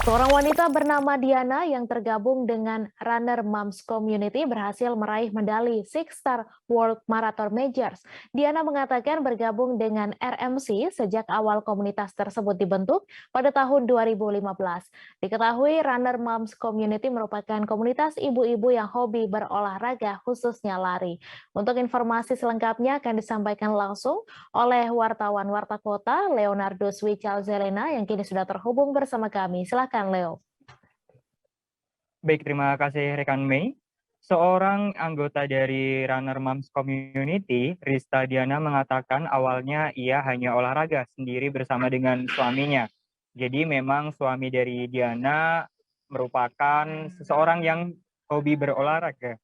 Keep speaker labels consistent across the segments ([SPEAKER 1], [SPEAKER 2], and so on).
[SPEAKER 1] Seorang wanita bernama Diana yang tergabung dengan Runner Moms Community berhasil meraih medali Six Star World Marathon Majors. Diana mengatakan bergabung dengan RMC sejak awal komunitas tersebut dibentuk pada tahun 2015. Diketahui Runner Moms Community merupakan komunitas ibu-ibu yang hobi berolahraga khususnya lari. Untuk informasi selengkapnya akan disampaikan langsung oleh wartawan Warta Kota Leonardo Swical Zelena yang kini sudah terhubung bersama kami. Silakan Leo.
[SPEAKER 2] Baik, terima kasih rekan Mei. Seorang anggota dari Runner Moms Community, Rista Diana mengatakan awalnya ia hanya olahraga sendiri bersama dengan suaminya. Jadi memang suami dari Diana merupakan seseorang yang hobi berolahraga.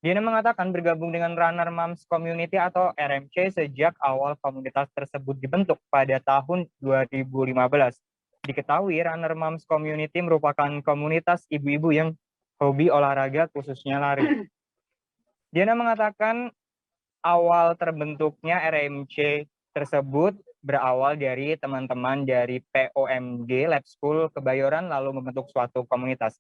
[SPEAKER 2] Diana mengatakan bergabung dengan Runner Moms Community atau RMC sejak awal komunitas tersebut dibentuk pada tahun 2015. Diketahui Runner Moms Community merupakan komunitas ibu-ibu yang hobi olahraga khususnya lari. Diana mengatakan awal terbentuknya RMC tersebut berawal dari teman-teman dari POMG Lab School Kebayoran lalu membentuk suatu komunitas.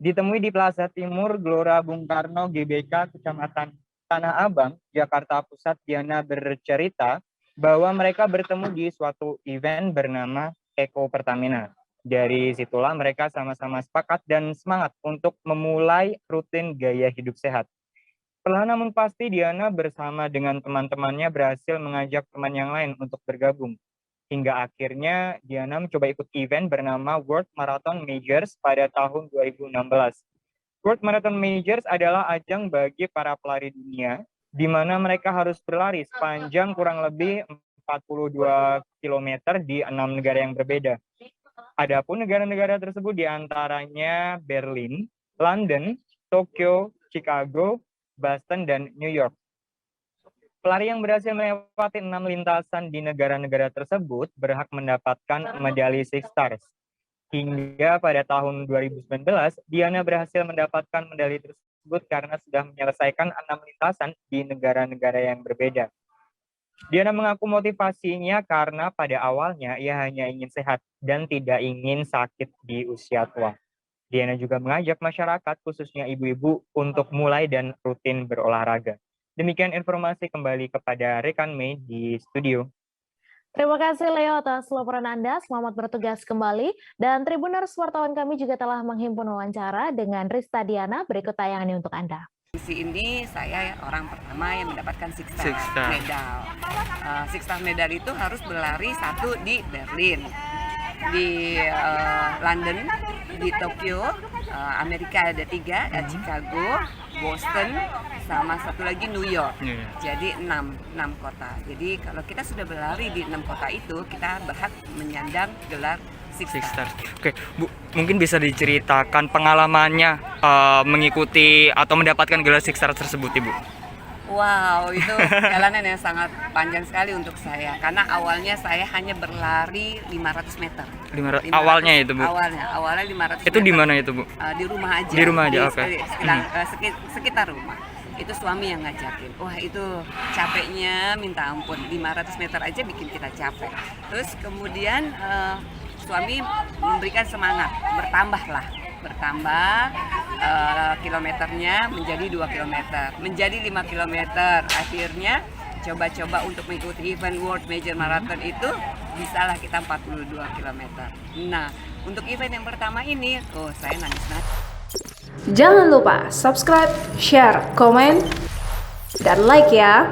[SPEAKER 2] Ditemui di Plaza Timur Gelora Bung Karno GBK Kecamatan Tanah Abang, Jakarta Pusat, Diana bercerita bahwa mereka bertemu di suatu event bernama Eko Pertamina. Dari situlah mereka sama-sama sepakat dan semangat untuk memulai rutin gaya hidup sehat. Perlahan namun pasti Diana bersama dengan teman-temannya berhasil mengajak teman yang lain untuk bergabung. Hingga akhirnya Diana mencoba ikut event bernama World Marathon Majors pada tahun 2016. World Marathon Majors adalah ajang bagi para pelari dunia, di mana mereka harus berlari sepanjang kurang lebih 42 km di 6 negara yang berbeda. Adapun negara-negara tersebut diantaranya Berlin, London, Tokyo, Chicago, Boston, dan New York. Pelari yang berhasil melewati 6 lintasan di negara-negara tersebut berhak mendapatkan medali Six Stars. Hingga pada tahun 2019, Diana berhasil mendapatkan medali tersebut karena sudah menyelesaikan 6 lintasan di negara-negara yang berbeda. Diana mengaku motivasinya karena pada awalnya ia hanya ingin sehat dan tidak ingin sakit di usia tua. Diana juga mengajak masyarakat, khususnya ibu-ibu, untuk mulai dan rutin berolahraga. Demikian informasi kembali kepada rekan Mei di studio.
[SPEAKER 1] Terima kasih Leo atas laporan Anda. Selamat bertugas kembali. Dan Tribuners wartawan kami juga telah menghimpun wawancara dengan Rista Diana. Berikut tayangan ini untuk Anda.
[SPEAKER 3] Di ini saya orang pertama yang mendapatkan Six Star medal. Six Star medal itu harus berlari satu di Berlin, di London, di Tokyo, Amerika ada 3, Chicago, Boston, sama satu lagi New York. Jadi 6 kota. Jadi kalau kita sudah berlari di 6 kota itu, kita berhak menyandang gelar Six Star.
[SPEAKER 2] Oke, Bu, mungkin bisa diceritakan pengalamannya mengikuti atau mendapatkan gelar Six Star tersebut, Ibu?
[SPEAKER 3] Wow, itu perjalanan yang sangat panjang sekali untuk saya. Karena awalnya saya hanya berlari 500 meter. 500
[SPEAKER 2] awalnya itu, Bu?
[SPEAKER 3] Awalnya 500
[SPEAKER 2] itu
[SPEAKER 3] meter.
[SPEAKER 2] Di mana itu, Bu?
[SPEAKER 3] Di rumah aja.
[SPEAKER 2] Di rumah aja, oke.
[SPEAKER 3] Sekitar rumah. Itu suami yang ngajakin. Wah, itu capeknya minta ampun. 500 meter aja bikin kita capek. Terus kemudian suami memberikan semangat, bertambah kilometernya menjadi 2 kilometer, menjadi 5 kilometer. Akhirnya coba-coba untuk mengikuti event World Major Marathon itu bisalah kita 42 kilometer. Nah, untuk event yang pertama ini, saya nangis.
[SPEAKER 4] Jangan lupa subscribe, share, komen, dan like ya.